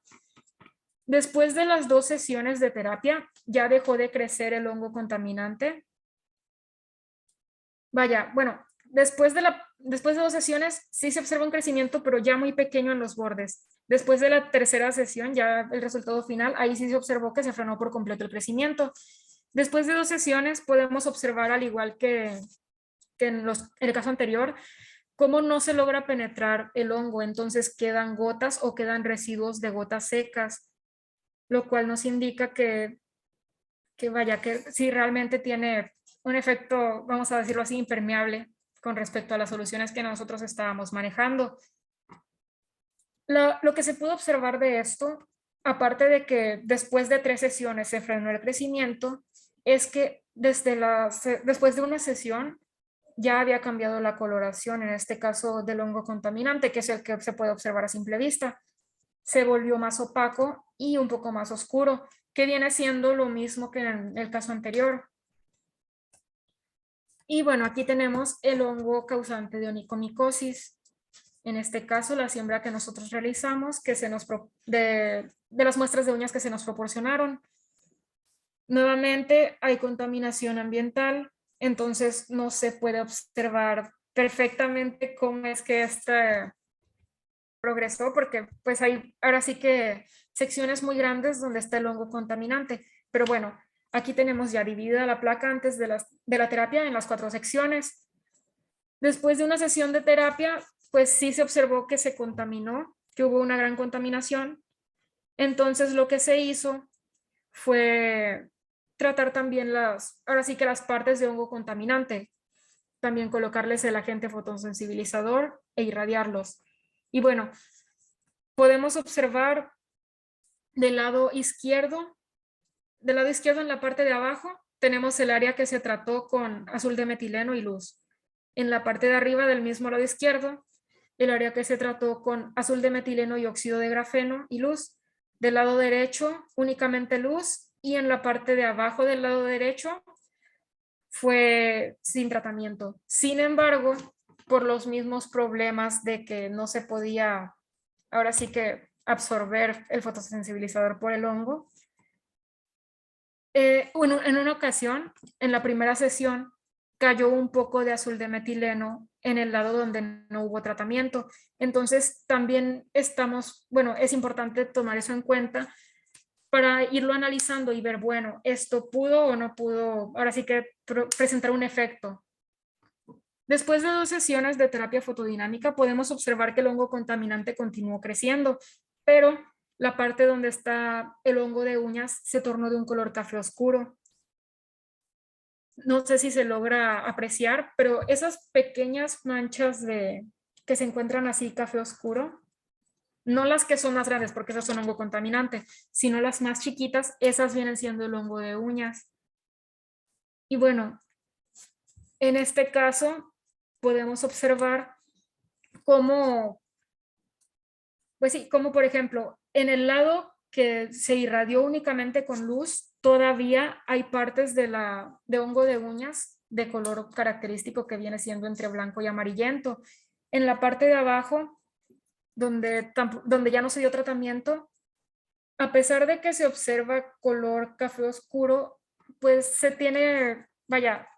Después de las 2 sesiones de terapia, ya dejó de crecer el hongo contaminante. Vaya, bueno, después de 2 sesiones sí se observa un crecimiento, pero ya muy pequeño en los bordes. Después de la tercera sesión, ya el resultado final, ahí sí se observó que se frenó por completo el crecimiento. Después de 2 sesiones podemos observar, al igual que en el caso anterior, cómo no se logra penetrar el hongo, entonces quedan gotas o quedan residuos de gotas secas, lo cual nos indica que vaya, que sí realmente tiene un efecto, vamos a decirlo así, impermeable con respecto a las soluciones que nosotros estábamos manejando. Lo que se pudo observar de esto, aparte de que después de 3 sesiones se frenó el crecimiento, es que después de una sesión ya había cambiado la coloración, en este caso del hongo contaminante, que es el que se puede observar a simple vista. Se volvió más opaco y un poco más oscuro, que viene siendo lo mismo que en el caso anterior. Y bueno, aquí tenemos el hongo causante de onicomicosis. En este caso, la siembra que nosotros realizamos, de las muestras de uñas que se nos proporcionaron. Nuevamente hay contaminación ambiental, entonces no se puede observar perfectamente cómo es que este progresó, porque pues hay ahora sí que secciones muy grandes donde está el hongo contaminante. Pero bueno, aquí tenemos ya dividida la placa antes de la terapia en las 4 secciones. Después de una sesión de terapia, pues sí se observó que se contaminó, que hubo una gran contaminación. Entonces lo que se hizo fue tratar también ahora sí que las partes de hongo contaminante, también colocarles el agente fotosensibilizador e irradiarlos. Y bueno, podemos observar del lado izquierdo en la parte de abajo, tenemos el área que se trató con azul de metileno y luz. En la parte de arriba del mismo lado izquierdo, el área que se trató con azul de metileno y óxido de grafeno y luz. Del lado derecho, únicamente luz. Y en la parte de abajo del lado derecho, fue sin tratamiento. Sin embargo, por los mismos problemas de que no se podía, ahora sí que absorber el fotosensibilizador por el hongo, en una ocasión, en la primera sesión, cayó un poco de azul de metileno en el lado donde no hubo tratamiento. Entonces, también es importante tomar eso en cuenta para irlo analizando y ver, bueno, esto pudo o no pudo, ahora sí que presentar un efecto. Después de 2 sesiones de terapia fotodinámica, podemos observar que el hongo contaminante continuó creciendo, pero la parte donde está el hongo de uñas se tornó de un color café oscuro. No sé si se logra apreciar, pero esas pequeñas manchas que se encuentran así café oscuro, no las que son más grandes porque esas son hongo contaminante, sino las más chiquitas, esas vienen siendo el hongo de uñas. Y bueno, en este caso podemos observar cómo, pues sí, como por ejemplo, en el lado que se irradió únicamente con luz, todavía hay partes de hongo de uñas de color característico que viene siendo entre blanco y amarillento. En la parte de abajo, donde ya no se dio tratamiento, a pesar de que se observa color café oscuro, pues se tiene, vaya,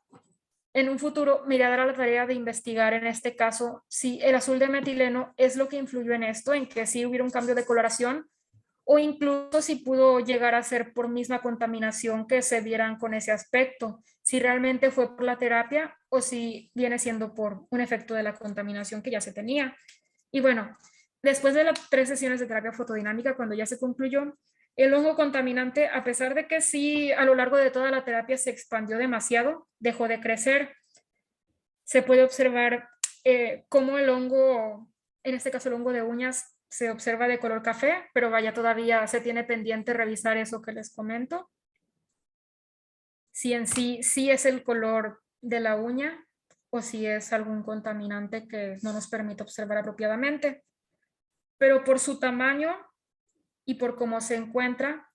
en un futuro me iré a dar a la tarea de investigar en este caso si el azul de metileno es lo que influyó en esto, en que sí hubiera un cambio de coloración, o incluso si pudo llegar a ser por misma contaminación que se vieran con ese aspecto, si realmente fue por la terapia o si viene siendo por un efecto de la contaminación que ya se tenía. Y bueno, después de las 3 sesiones de terapia fotodinámica, cuando ya se concluyó, el hongo contaminante, a pesar de que sí a lo largo de toda la terapia se expandió demasiado, dejó de crecer. Se puede observar cómo el hongo En este caso el hongo de uñas se observa de color café, pero vaya, todavía se tiene pendiente revisar eso que les comento. Si en sí es el color de la uña o si es algún contaminante que no nos permite observar apropiadamente. Pero por su tamaño y por cómo se encuentra,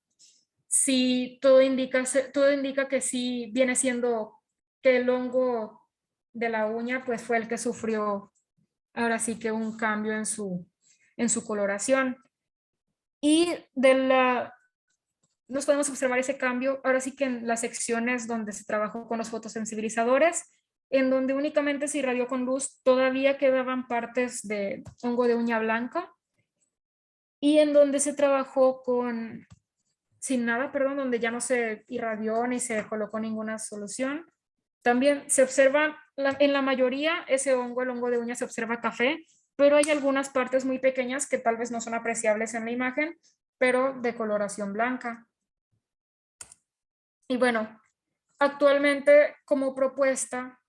sí, todo indica que sí viene siendo que el hongo de la uña pues fue el que sufrió ahora sí que un cambio en su coloración. Y nos podemos observar ese cambio ahora sí que en las secciones donde se trabajó con los fotosensibilizadores, en donde únicamente se irradió con luz, todavía quedaban partes de hongo de uña blanca, y en donde se trabajó sin nada, perdón, donde ya no se irradió ni se colocó ninguna solución. También se observa, en la mayoría, ese hongo, el hongo de uña, se observa café, pero hay algunas partes muy pequeñas que tal vez no son apreciables en la imagen, pero de coloración blanca. Y bueno, actualmente como propuesta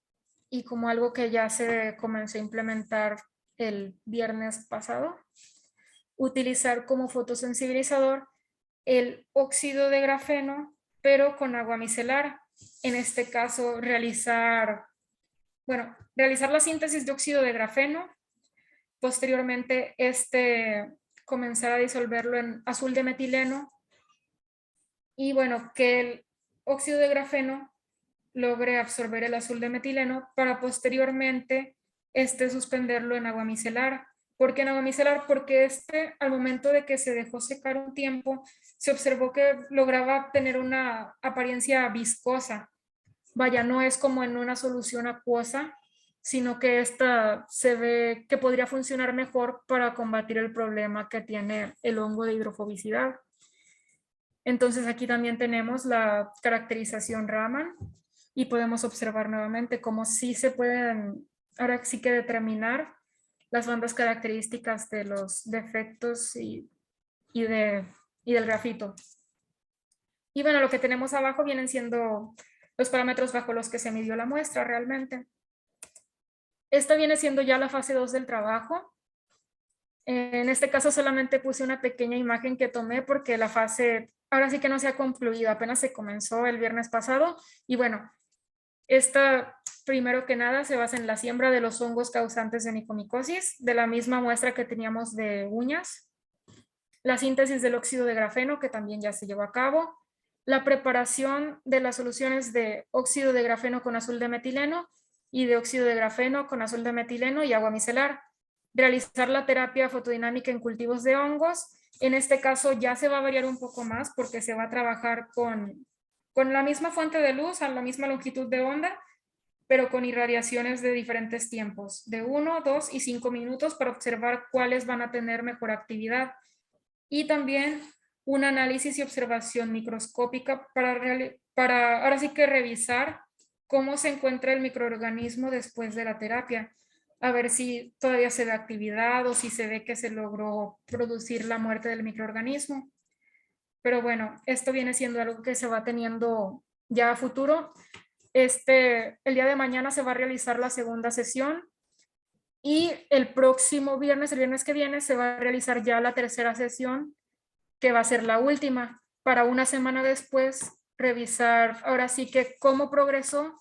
y como algo que ya se comenzó a implementar el viernes pasado, utilizar como fotosensibilizador el óxido de grafeno, pero con agua micelar. En este caso, realizar la síntesis de óxido de grafeno, posteriormente comenzar a disolverlo en azul de metileno y bueno, que el óxido de grafeno logre absorber el azul de metileno para posteriormente suspenderlo en agua micelar. ¿Por qué en agua micelar? Porque al momento de que se dejó secar un tiempo, se observó que lograba tener una apariencia viscosa. Vaya, no es como en una solución acuosa, sino que esta se ve que podría funcionar mejor para combatir el problema que tiene el hongo de hidrofobicidad. Entonces aquí también tenemos la caracterización Raman y podemos observar nuevamente cómo sí se pueden, ahora sí que determinar las bandas características de los defectos del grafito. Y bueno, lo que tenemos abajo vienen siendo los parámetros bajo los que se midió la muestra realmente. Esta viene siendo ya la fase 2 del trabajo. En este caso solamente puse una pequeña imagen que tomé porque la fase ahora sí que no se ha concluido, apenas se comenzó el viernes pasado. Y bueno, esta primero que nada se basa en la siembra de los hongos causantes de micomicosis, de la misma muestra que teníamos de uñas, la síntesis del óxido de grafeno que también ya se llevó a cabo, la preparación de las soluciones de óxido de grafeno con azul de metileno y de óxido de grafeno con azul de metileno y agua micelar, realizar la terapia fotodinámica en cultivos de hongos. En este caso ya se va a variar un poco más porque se va a trabajar con la misma fuente de luz a la misma longitud de onda, pero con irradiaciones de diferentes tiempos, de 1, 2 y 5 minutos para observar cuáles van a tener mejor actividad. Y también un análisis y observación microscópica para ahora sí que revisar cómo se encuentra el microorganismo después de la terapia, a ver si todavía se ve actividad o si se ve que se logró producir la muerte del microorganismo. Pero bueno, esto viene siendo algo que se va teniendo ya a futuro. El día de mañana se va a realizar la segunda sesión y el próximo viernes, el viernes que viene, se va a realizar ya la tercera sesión, que va a ser la última, para una semana después revisar ahora sí que cómo progresó,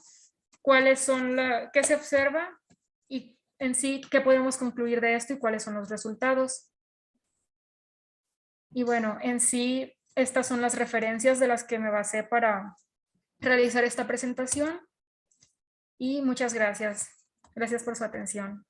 qué se observa y en sí qué podemos concluir de esto y cuáles son los resultados. Y bueno, en sí estas son las referencias de las que me basé para realizar esta presentación y muchas gracias. Gracias por su atención.